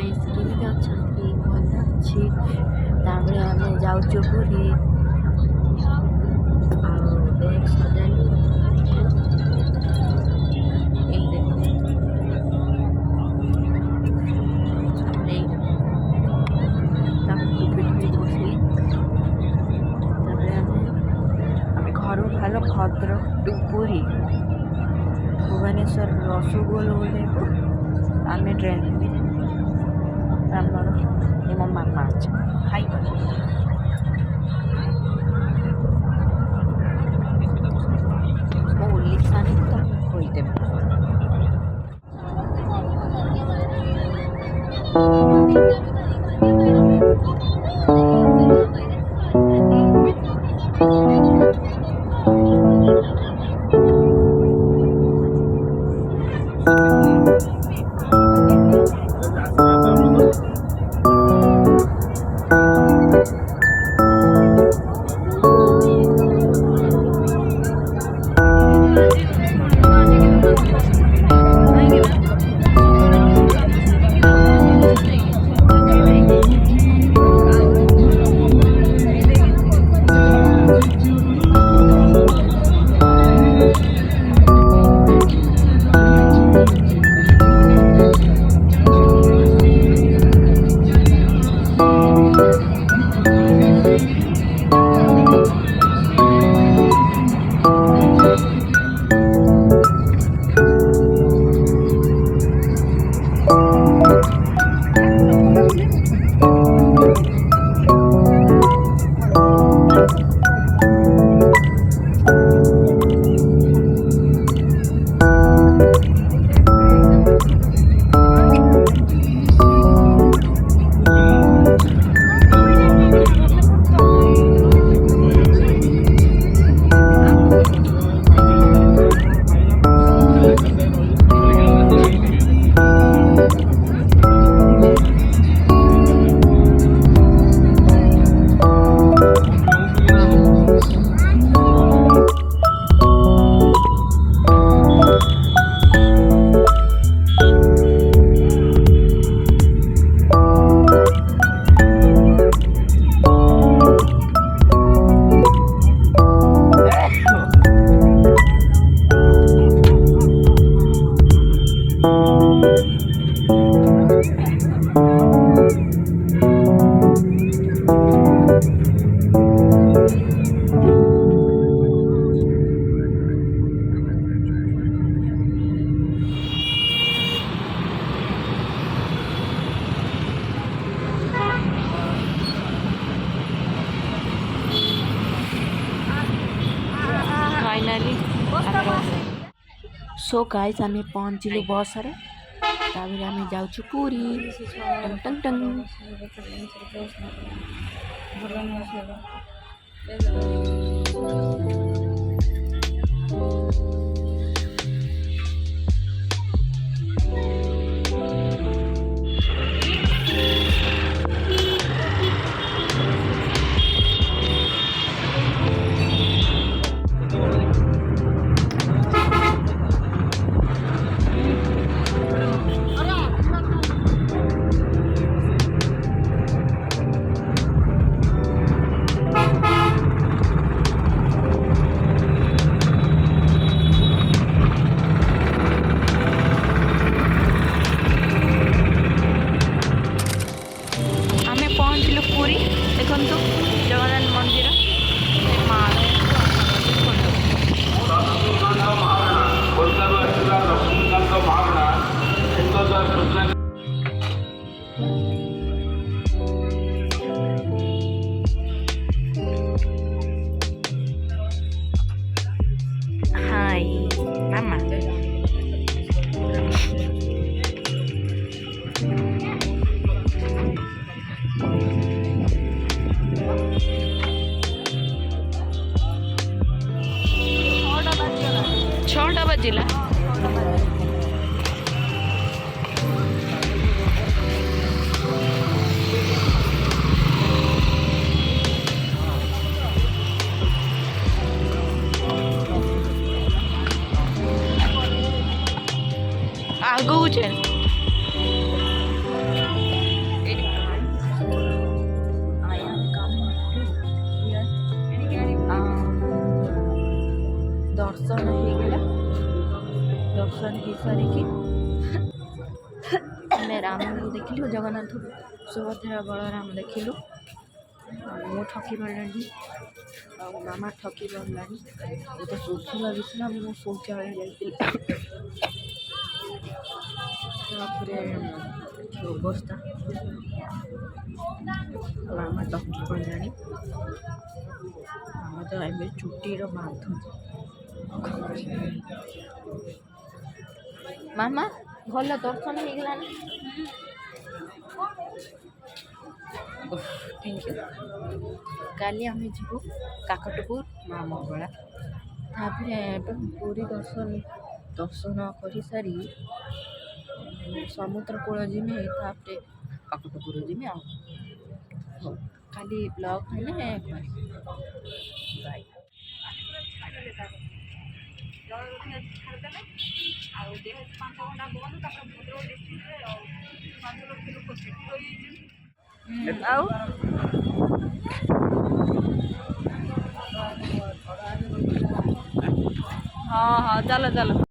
Guys केमिति अछंती भल अछि ताबे हमें जाउछु पुरी आ बैग सजालु एक देखो हमने ताकू पिठे बसली ताबे हमें घर भालो भद्रक टू पुरी भुवनेश्वर रसगोल ओल्हेको आमे ट्रेन ଆମର ଏ ମୋ ମାମା ଅଛି ହାଇ ମୁଁ ଓହ୍ଲେଇସାନି ତ କହିଦେବି फाइनली सो गाइस आम पहुँचलु बस रे ताबे आम जाउछु पूरी टंग टंग छोटा बजिला आगो चल ସାରିକି ଆମେ ରାମଙ୍କୁ ଦେଖିଲୁ, ଜଗନ୍ନାଥ ସୁଭଦ୍ରା ବଳରାମ ଦେଖିଲୁ। ମୁଁ ଠକି ପାରିଲାଣି ଆଉ ମାମା ଠକି ପାରିଲାଣି। ମୋତେ ଶୋଷିବା ବିଷୟ ମୁଁ ଶୌଚାଳୟ ଯାଇଥିଲି। ତାପରେ ଅବସ୍ଥା ମାମା ଠକି ପାରିଲାଣି। ମାମା ତ ଏବେ ଚୁଟିର ବାନ୍ଧୁଛି। ମାମା ଭଲ ଦର୍ଶନ ହେଇଗଲାନି। Thank you. କାଲି ଆମେ ଯିବୁ କାକଟପୁର ମା ମଙ୍ଗଳା। ତାପରେ ଏବେ ପୁରୀ ଦର୍ଶନ କରିସାରି ସମୁଦ୍ର କୂଳ ଯିମି, ତାପରେ କାକଟପୁର ଯିମି। ଆଉ ହଉ, କାଲି ବ୍ଲଗ୍ ହେଲେ ବାଏ। ଆଉ ହଁ ଚାଲ ଚାଲ।